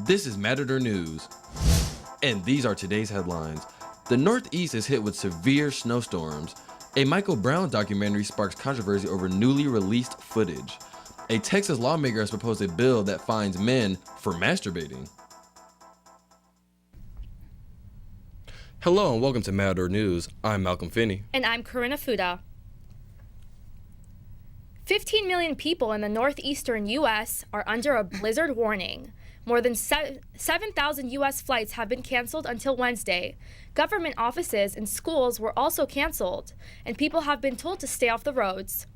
This is Matador News, and these are today's headlines. The Northeast is hit with severe snowstorms. A Michael Brown documentary sparks controversy over newly released footage. A Texas lawmaker has proposed a bill that fines men for masturbating. Hello and welcome to Matador News. I'm Malcolm Finney. And I'm Karine Hafuta. 15 million people in the northeastern U.S. are under a blizzard warning. More than 7,000 U.S. flights have been canceled until Wednesday. Government offices and schools were also canceled, and people have been told to stay off the roads.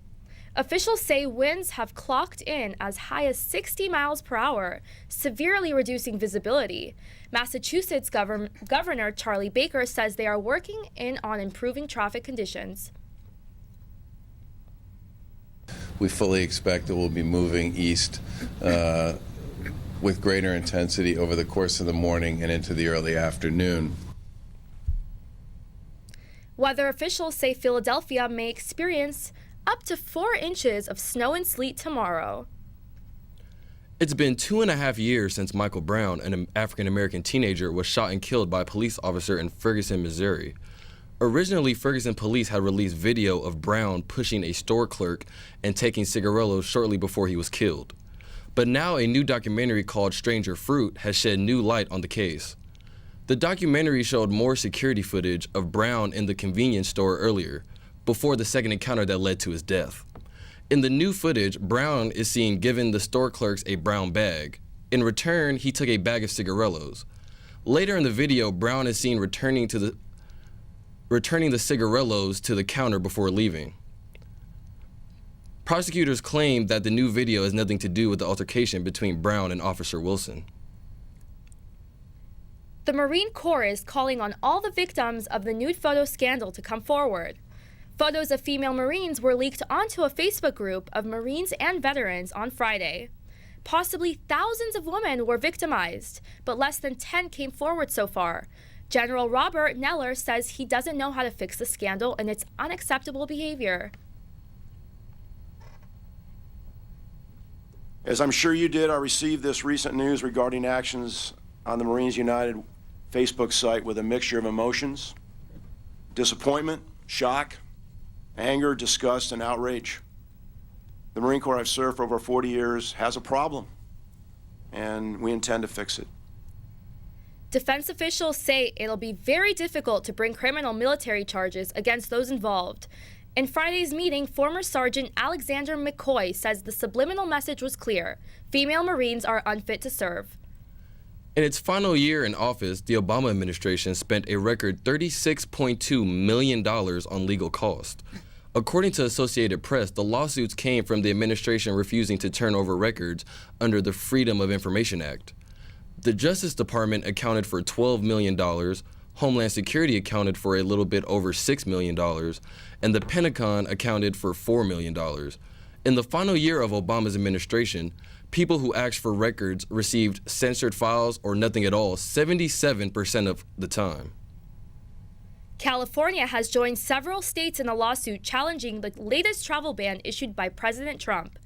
Officials say winds have clocked in as high as 60 miles per hour, severely reducing visibility. Massachusetts Governor Charlie Baker says they are working on improving traffic conditions. We fully expect that we'll be moving east with greater intensity over the course of the morning and into the early afternoon. Weather officials say Philadelphia may experience up to 4 inches of snow and sleet tomorrow. It's been 2.5 years since Michael Brown, an African-American teenager, was shot and killed by a police officer in Ferguson, Missouri. Originally, Ferguson police had released video of Brown pushing a store clerk and taking cigarillos shortly before he was killed. But now a new documentary called Stranger Fruit has shed new light on the case. The documentary showed more security footage of Brown in the convenience store earlier, before the second encounter that led to his death. In the new footage, Brown is seen giving the store clerks a brown bag. In return, he took a bag of cigarillos. Later in the video, Brown is seen returning the cigarillos to the counter before leaving. Prosecutors claim that the new video has nothing to do with the altercation between Brown and Officer Wilson. The Marine Corps is calling on all the victims of the nude photo scandal to come forward. Photos of female Marines were leaked onto a Facebook group of Marines and veterans on Friday. Possibly thousands of women were victimized, but less than 10 came forward so far. General Robert Neller says he doesn't know how to fix the scandal and its unacceptable behavior. As I'm sure you did, I received this recent news regarding actions on the Marines United Facebook site with a mixture of emotions: disappointment, shock, anger, disgust, and outrage. The Marine Corps I've served for over 40 years has a problem, and we intend to fix it. Defense officials say it'll be very difficult to bring criminal military charges against those involved. In Friday's meeting, former Sergeant Alexander McCoy says the subliminal message was clear: female Marines are unfit to serve. In its final year in office, the Obama administration spent a record $36.2 million on legal costs. According to Associated Press, the lawsuits came from the administration refusing to turn over records under the Freedom of Information Act. The Justice Department accounted for $12 million, Homeland Security accounted for a little bit over $6 million, and the Pentagon accounted for $4 million. In the final year of Obama's administration, people who asked for records received censored files or nothing at all 77% of the time. California has joined several states in a lawsuit challenging the latest travel ban issued by President Trump.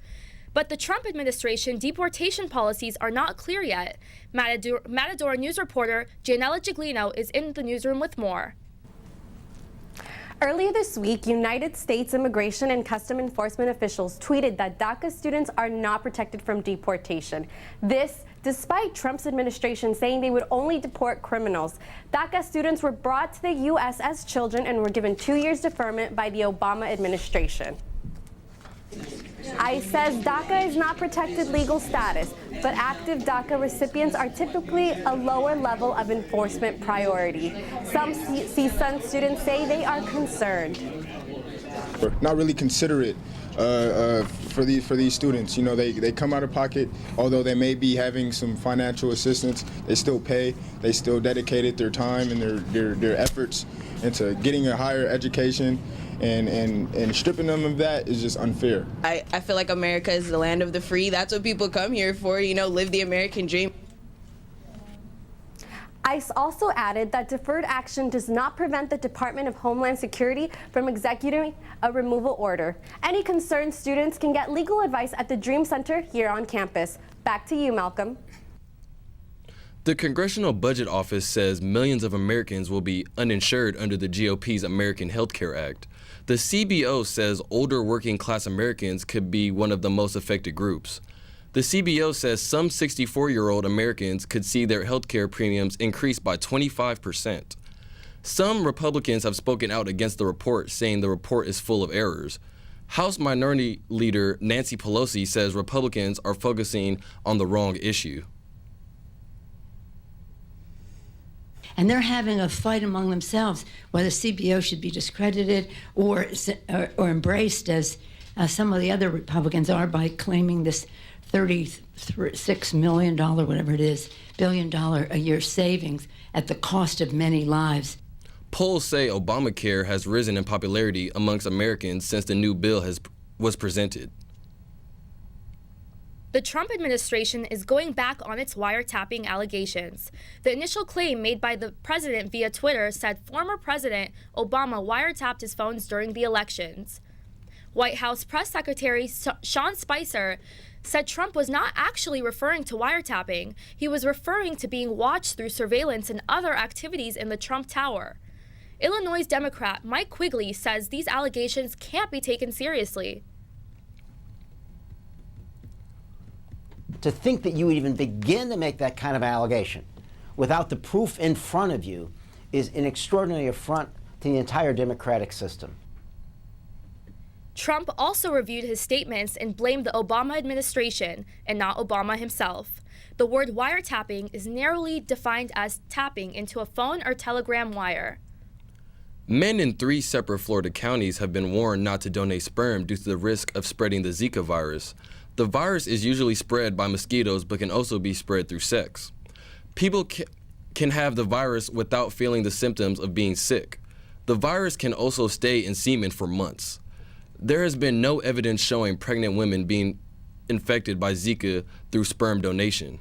But the Trump administration deportation policies are not clear yet. Matador News reporter Gianella Ghiglina is in the newsroom with more. Earlier this week, United States Immigration and Customs Enforcement officials tweeted that DACA students are not protected from deportation. This, despite Trump's administration saying they would only deport criminals. DACA students were brought to the U.S. as children and were given 2 years deferment by the Obama administration. ICE says DACA is not protected legal status, but active DACA recipients are typically a lower level of enforcement priority. Some CSUN students say they are concerned. Not really considerate for these students. You know, they come out of pocket, although they may be having some financial assistance, they still pay, they still dedicated their time and their efforts into getting a higher education. And stripping them of that is just unfair. I feel like America is the land of the free. That's what people come here for, you know, live the American dream. ICE also added that deferred action does not prevent the Department of Homeland Security from executing a removal order. Any concerned students can get legal advice at the Dream Center here on campus. Back to you, Malcolm. The Congressional Budget Office says millions of Americans will be uninsured under the GOP's American Health Care Act. The CBO says older working-class Americans could be one of the most affected groups. The CBO says some 64-year-old Americans could see their health care premiums increase by 25%. Some Republicans have spoken out against the report, saying the report is full of errors. House Minority Leader Nancy Pelosi says Republicans are focusing on the wrong issue. And they're having a fight among themselves whether CBO should be discredited or embraced, as some of the other Republicans are, by claiming this $36 million, whatever it is, $billion a year savings at the cost of many lives. Polls say Obamacare has risen in popularity amongst Americans since the new bill was presented. The Trump administration is going back on its wiretapping allegations. The initial claim made by the president via Twitter said former President Obama wiretapped his phones during the elections. White House Press Secretary Sean Spicer said Trump was not actually referring to wiretapping. He was referring to being watched through surveillance and other activities in the Trump Tower. Illinois Democrat Mike Quigley says these allegations can't be taken seriously. To think that you would even begin to make that kind of allegation without the proof in front of you is an extraordinary affront to the entire democratic system. Trump also reviewed his statements and blamed the Obama administration and not Obama himself. The word wiretapping is narrowly defined as tapping into a phone or telegram wire. Men in 3 separate Florida counties have been warned not to donate sperm due to the risk of spreading the Zika virus. The virus is usually spread by mosquitoes but can also be spread through sex. People can have the virus without feeling the symptoms of being sick. The virus can also stay in semen for months. There has been no evidence showing pregnant women being infected by Zika through sperm donation.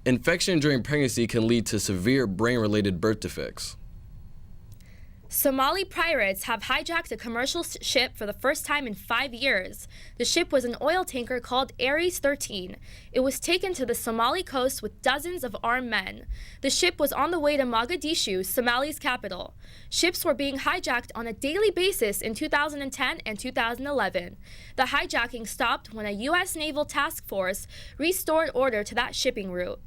Infection during pregnancy can lead to severe brain-related birth defects. Somali pirates have hijacked a commercial ship for the first time in 5 years. The ship was an oil tanker called Ares 13. It was taken to the Somali coast with dozens of armed men. The ship was on the way to Mogadishu, Somali's capital. Ships were being hijacked on a daily basis in 2010 and 2011. The hijacking stopped when a U.S. naval task force restored order to that shipping route.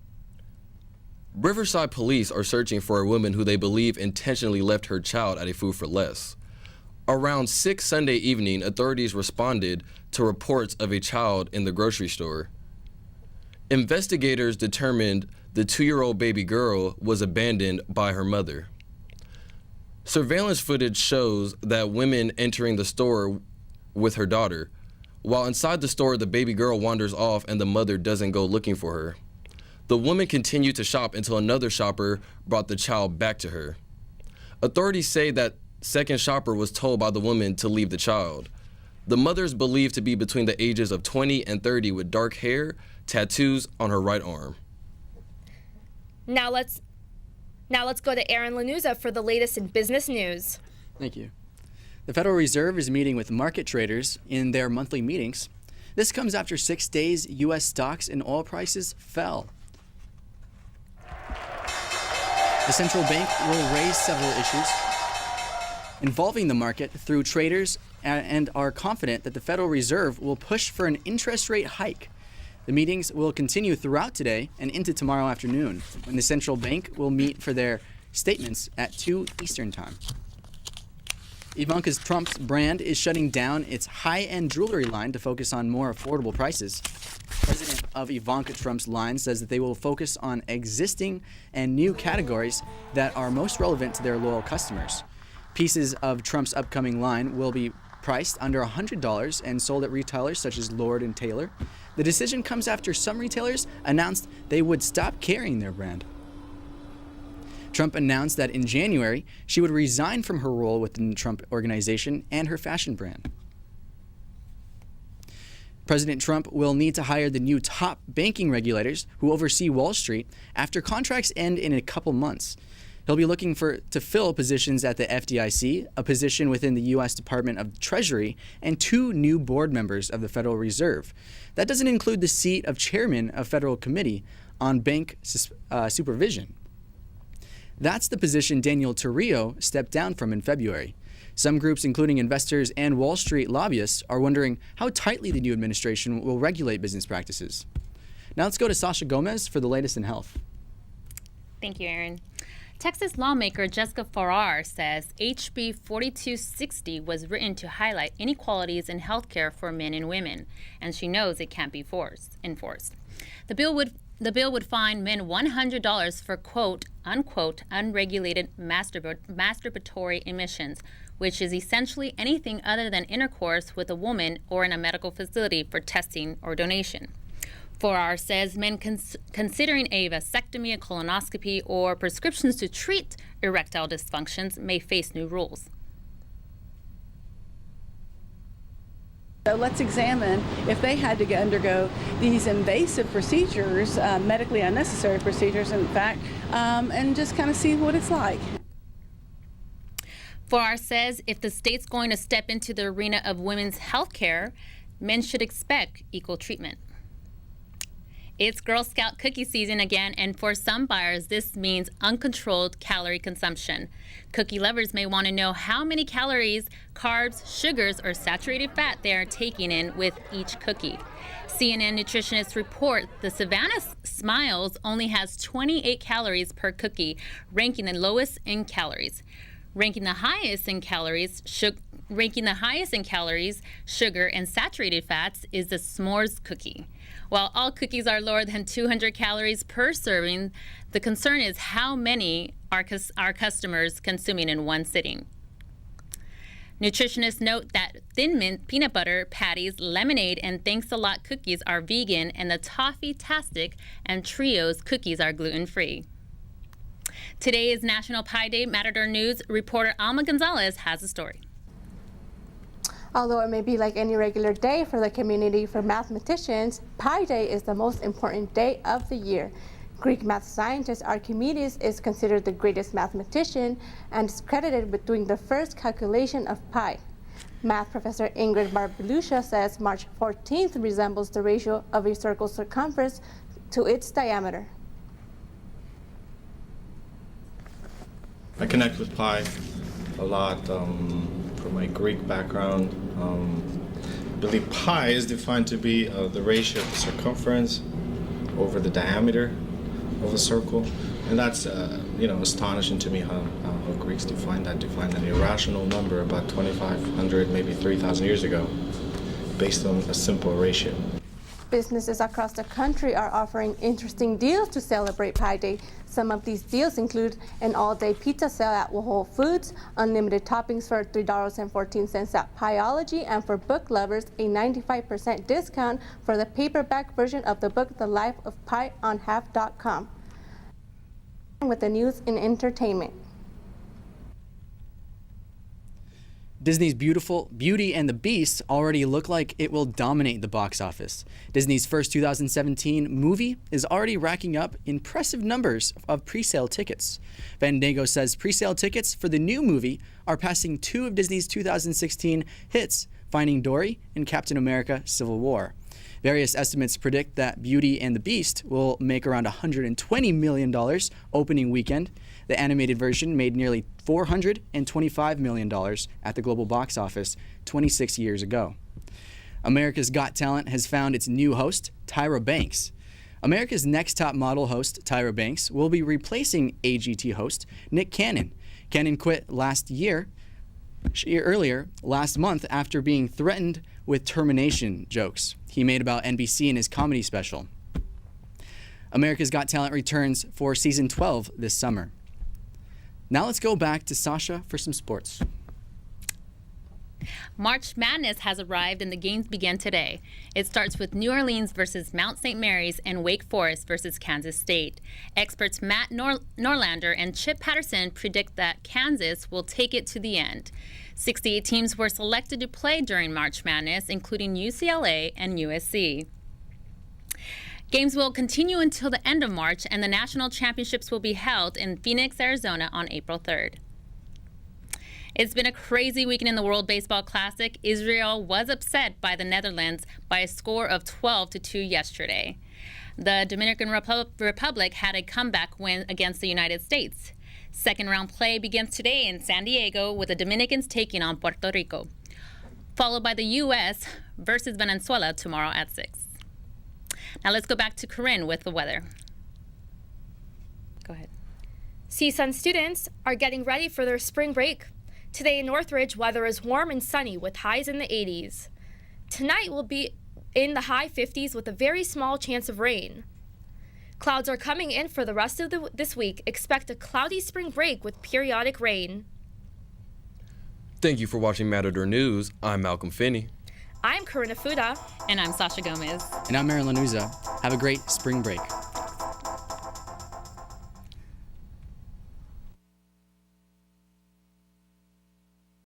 Riverside police are searching for a woman who they believe intentionally left her child at a Food for Less. Around 6 Sunday evening, authorities responded to reports of a child in the grocery store. Investigators determined the 2-year-old baby girl was abandoned by her mother. Surveillance footage shows that woman entering the store with her daughter. While inside the store, the baby girl wanders off and the mother doesn't go looking for her. The woman continued to shop until another shopper brought the child back to her. Authorities say that second shopper was told by the woman to leave the child. The mother is believed to be between the ages of 20 and 30 with dark hair, tattoos on her right arm. Now let's go to Aaron Lanuza for the latest in business news. Thank you. The Federal Reserve is meeting with market traders in their monthly meetings. This comes after 6 days U.S. stocks and oil prices fell. The central bank will raise several issues involving the market through traders and are confident that the Federal Reserve will push for an interest rate hike. The meetings will continue throughout today and into tomorrow afternoon, when the central bank will meet for their statements at 2 Eastern Time. Ivanka Trump's brand is shutting down its high-end jewelry line to focus on more affordable prices. President of Ivanka Trump's line says that they will focus on existing and new categories that are most relevant to their loyal customers. Pieces of Trump's upcoming line will be priced under $100 and sold at retailers such as Lord & Taylor. The decision comes after some retailers announced they would stop carrying their brand. Trump announced that in January, she would resign from her role within the Trump Organization and her fashion brand. President Trump will need to hire the new top banking regulators who oversee Wall Street after contracts end in a couple months. He'll be looking to fill positions at the FDIC, a position within the U.S. Department of Treasury, and 2 new board members of the Federal Reserve. That doesn't include the seat of chairman of Federal Committee on Bank Supervision. That's the position Daniel Torrio stepped down from in February. Some groups, including investors and Wall Street lobbyists, are wondering how tightly the new administration will regulate business practices. Now let's go to Sasha Gomez for the latest in health. Thank you, Aaron. Texas lawmaker Jessica Farrar says HB 4260 was written to highlight inequalities in health care for men and women, and she knows it can't be enforced. The bill would fine men $100 for quote unquote unregulated masturbatory emissions, which is essentially anything other than intercourse with a woman or in a medical facility for testing or donation. Farrar says men considering a vasectomy, a colonoscopy, or prescriptions to treat erectile dysfunctions may face new rules. So let's examine if they had to undergo these invasive procedures, medically unnecessary procedures, in fact, and just kind of see what it's like. Farrar says if the state's going to step into the arena of women's health care, men should expect equal treatment. It's Girl Scout cookie season again, and for some buyers, this means uncontrolled calorie consumption. Cookie lovers may want to know how many calories, carbs, sugars, or saturated fat they are taking in with each cookie. CNN nutritionists report the Savannah Smiles only has 28 calories per cookie, ranking the lowest in calories. Ranking the highest in calories, sugar, and saturated fats is the s'mores cookie. While all cookies are lower than 200 calories per serving, the concern is how many are customers consuming in one sitting. Nutritionists note that Thin Mint peanut butter patties, lemonade, and Thanks a Lot cookies are vegan, and the Toffee-tastic and Trios cookies are gluten-free. Today is National Pie Day. Matador News reporter Alma Gonzalez has a story. Although it may be like any regular day for the community, for mathematicians, Pi Day is the most important day of the year. Greek math scientist Archimedes is considered the greatest mathematician and is credited with doing the first calculation of pi. Math professor Ingrid Barballushi says March 14th resembles the ratio of a circle's circumference to its diameter. I connect with pi a lot from my Greek background. I believe pi is defined to be the ratio of the circumference over the diameter of a circle, and that's astonishing to me how Greeks defined an irrational number about 2,500, maybe 3,000 years ago, based on a simple ratio. Businesses across the country are offering interesting deals to celebrate Pi Day. Some of these deals include an all-day pizza sale at Whole Foods, unlimited toppings for $3.14 at Pieology, and for book lovers, a 95% discount for the paperback version of the book The Life of Pi on half.com. With the news and entertainment. Disney's Beauty and the Beast already look like it will dominate the box office. Disney's first 2017 movie is already racking up impressive numbers of pre-sale tickets. Fandango says pre-sale tickets for the new movie are passing 2 of Disney's 2016 hits, Finding Dory and Captain America: Civil War. Various estimates predict that Beauty and the Beast will make around $120 million opening weekend. The animated version made nearly $425 million at the global box office 26 years ago. America's Got Talent has found its new host, Tyra Banks. America's Next Top Model host, Tyra Banks, will be replacing AGT host Nick Cannon. Cannon quit last month after being threatened with termination jokes he made about NBC in his comedy special. America's Got Talent returns for season 12 this summer. Now let's go back to Sasha for some sports. March Madness has arrived and the games begin today. It starts with New Orleans versus Mount St. Mary's and Wake Forest versus Kansas State. Experts Matt Norlander and Chip Patterson predict that Kansas will take it to the end. 68 teams were selected to play during March Madness, including UCLA and USC. Games will continue until the end of March, and the national championships will be held in Phoenix, Arizona on April 3rd. It's been a crazy weekend in the World Baseball Classic. Israel was upset by the Netherlands by a score of 12-2 yesterday. The Dominican Republic had a comeback win against the United States. Second round play begins today in San Diego with the Dominicans taking on Puerto Rico, followed by the U.S. versus Venezuela tomorrow at 6. Now let's go back to Karine with the weather. Go ahead. CSUN students are getting ready for their spring break. Today in Northridge, weather is warm and sunny with highs in the 80s. Tonight will be in the high 50s with a very small chance of rain. Clouds are coming in for the rest of this week. Expect a cloudy spring break with periodic rain. Thank you for watching Matador News. I'm Malcolm Finney. I'm Karine Hafuta. And I'm Sasha Gomez. And I'm Lanuza. Have a great spring break.